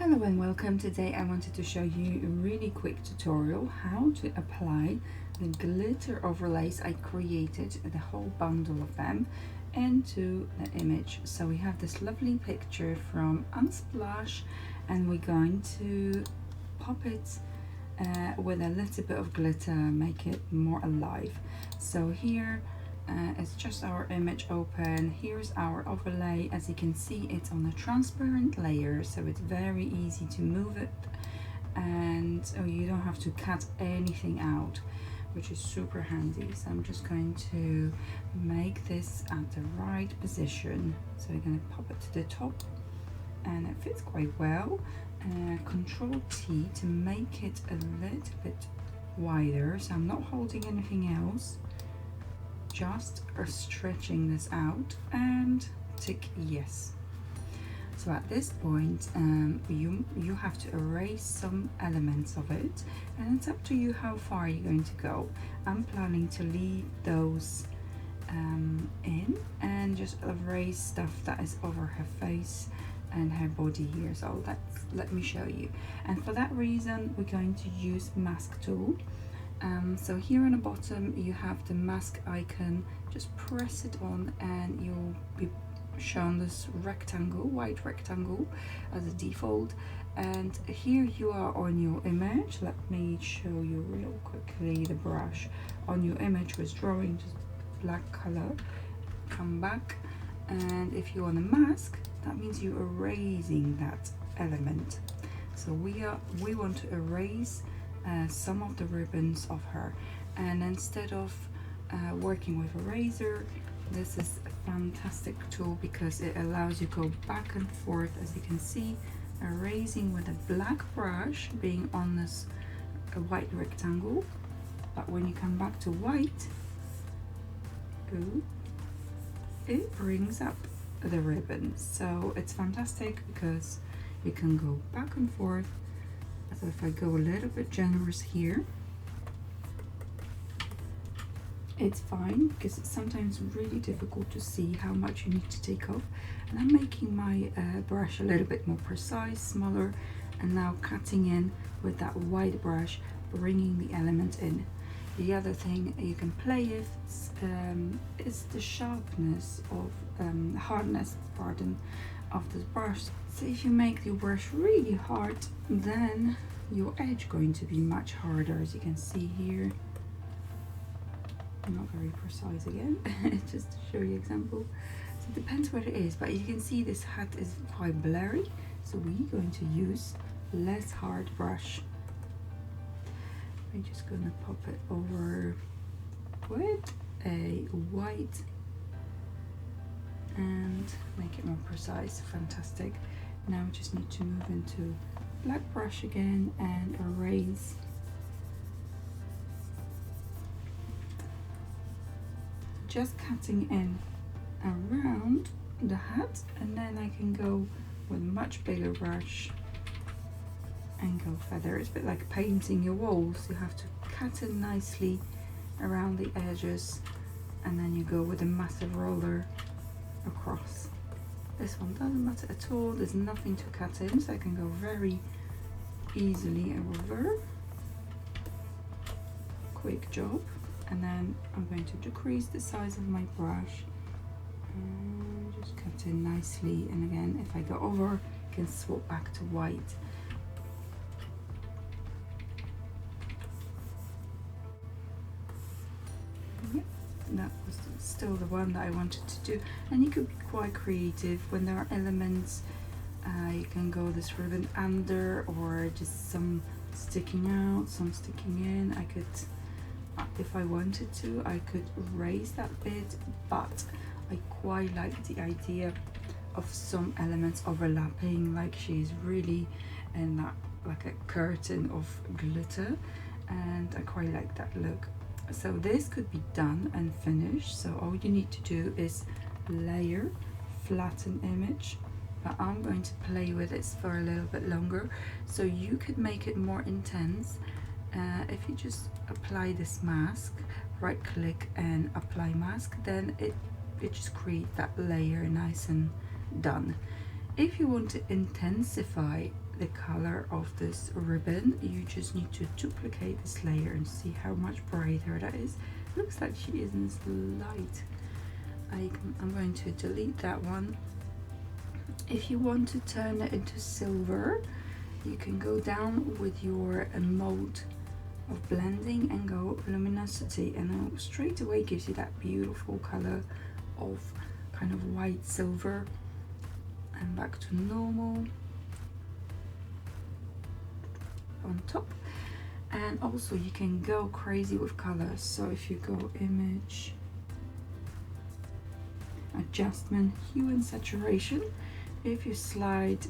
Hello and welcome. Today I wanted to show you a really quick tutorial how to apply the glitter overlays I created, the whole bundle of them, into the image. So we have this lovely picture from Unsplash and we're going to pop it with a little bit of glitter, make it more alive. So here it's just our image open. Here's our overlay. As you can see, it's on a transparent layer, so it's very easy to move it, and you don't have to cut anything out, which is super handy. So I'm just going to make this at the right position. So we're going to pop it to the top, and it fits quite well. Control T to make it a little bit wider, so I'm not holding anything else, just stretching this out, and tick yes. So at this point you have to erase some elements of it, and it's up to you how far you're going to go. I'm planning to leave those in and just erase stuff that is over her face and her body here. So let me show you. And for that reason we're going to use mask tool. So here on the bottom you have the mask icon. Just press it on and you'll be shown this rectangle, white rectangle as a default, and here you are on your image. Let me show you real quickly. The brush on your image was drawing just black color. Come back, and if you want a mask, that means you're erasing that element. So we want to erase some of the ribbons of her, and instead of working with a razor, this is a fantastic tool because it allows you to go back and forth. As you can see, erasing with a black brush being on this white rectangle, but when you come back to white, it brings up the ribbons. So it's fantastic because you can go back and forth. So if I go a little bit generous here, it's fine because it's sometimes really difficult to see how much you need to take off. And I'm making my brush a little bit more precise, smaller, and now cutting in with that white brush, bringing the element in. The other thing you can play with is the sharpness of hardness, of this brush. So if you make the brush really hard, then your edge going to be much harder. As you can see here, not very precise again, just to show you example. So it depends what it is, but you can see this hat is quite blurry, so we're going to use less hard brush. I'm just gonna pop it over with a white and make it more precise. Fantastic. Now we just need to move into black brush again and erase. Just cutting in around the hat, and then I can go with a much bigger brush and go further. It's a bit like painting your walls. You have to cut in nicely around the edges, and then you go with a massive roller across. This one doesn't matter at all. There's nothing to cut in, so I can go very easily over. Quick job. And then I'm going to decrease the size of my brush and just cut in nicely. And again, if I go over, I can swap back to white. Yep, that was still the one that I wanted to do. And you could be quite creative when there are elements. You can go this ribbon under, or just some sticking out, some sticking in. I could, if I wanted to, I could raise that bit, but I quite like the idea of some elements overlapping, like she's really in that, like a curtain of glitter, and I quite like that look. So this could be done and finished. So all you need to do is layer, flatten image, but I'm going to play with it for a little bit longer, so you could make it more intense. If you just apply this mask, right click and apply mask, then it just creates that layer nice and done. If you want to intensify the color of this ribbon, you just need to duplicate this layer and see how much brighter that is. Looks like she isn't light. I'm going to delete that one. If you want to turn it into silver, you can go down with your mode of blending and go luminosity, and then straight away gives you that beautiful color of kind of white silver. And back to normal on top. And also you can go crazy with colors, so if you go image, adjustment, hue and saturation, if you slide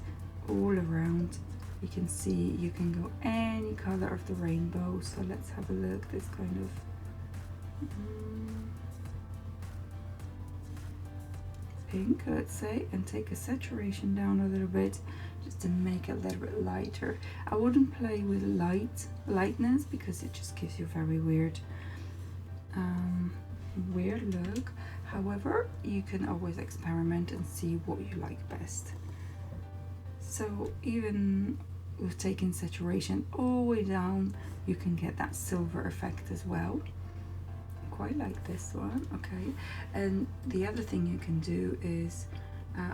all around, you can see you can go any color of the rainbow. So let's have a look, this kind of pink, let's say, and take a saturation down a little bit just to make it a little bit lighter. I wouldn't play with lightness because it just gives you a very weird look. However, you can always experiment and see what you like best. So even with taking saturation all the way down, you can get that silver effect as well. Quite like this one. Okay, and the other thing you can do is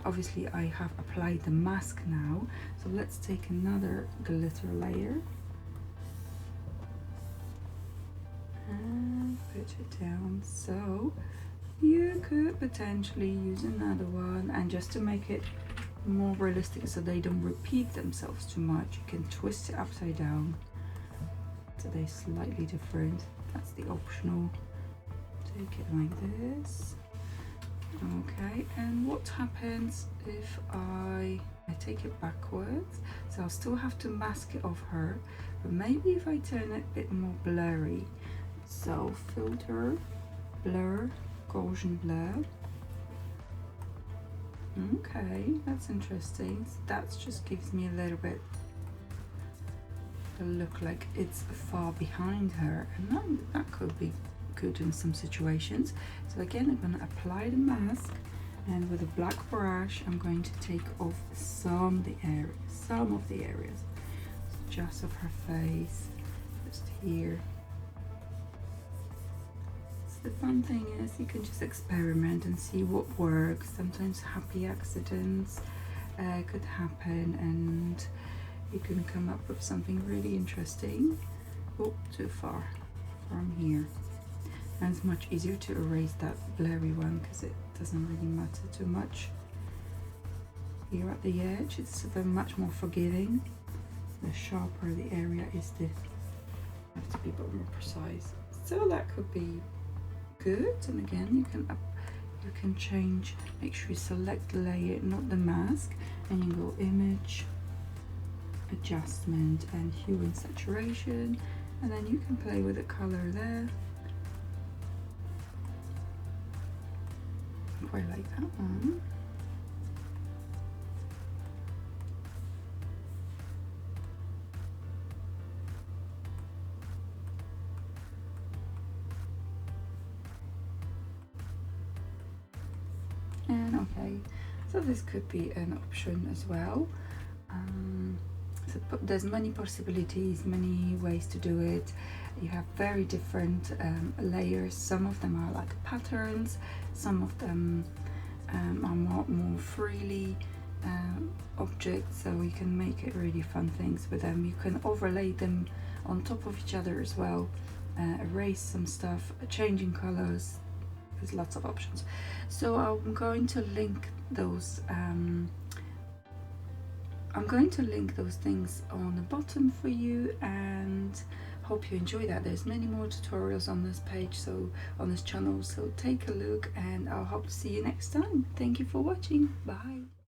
obviously I have applied the mask now, so let's take another glitter layer and put it down. So you could potentially use another one, and just to make it more realistic so they don't repeat themselves too much, you can twist it upside down so they're slightly different. That's the optional. Take it like this. Okay, and what happens if I take it backwards? So I'll still have to mask it off her, but maybe if I turn it a bit more blurry. So filter, blur, Gaussian blur. Okay, that's interesting. So that just gives me a little bit a look like it's far behind her, and that could be good in some situations. So again, I'm going to apply the mask, and with a black brush I'm going to take off some of the areas just of her face, just here. So the fun thing is you can just experiment and see what works. Sometimes happy accidents could happen and you can come up with something really interesting. Oh, too far from here. And it's much easier to erase that blurry one because it doesn't really matter too much. Here at the edge, it's very much more forgiving. The sharper the area is, the have to be a bit more precise. So that could be good. And again, you can change. Make sure you select the layer, not the mask, and you go image, adjustment, and hue and saturation, and then you can play with the color there. Quite like that one. And okay, so this could be an option as well. So there's many possibilities, many ways to do it. You have very different layers. Some of them are like patterns, some of them are more freely objects, so you can make it really fun things with them. You can overlay them on top of each other as well, erase some stuff, changing colors. There's lots of options. So I'm going to link those things on the bottom for you, and hope you enjoy that. There's many more tutorials on this page, so on this channel, so take a look, and I'll hope to see you next time. Thank you for watching. Bye.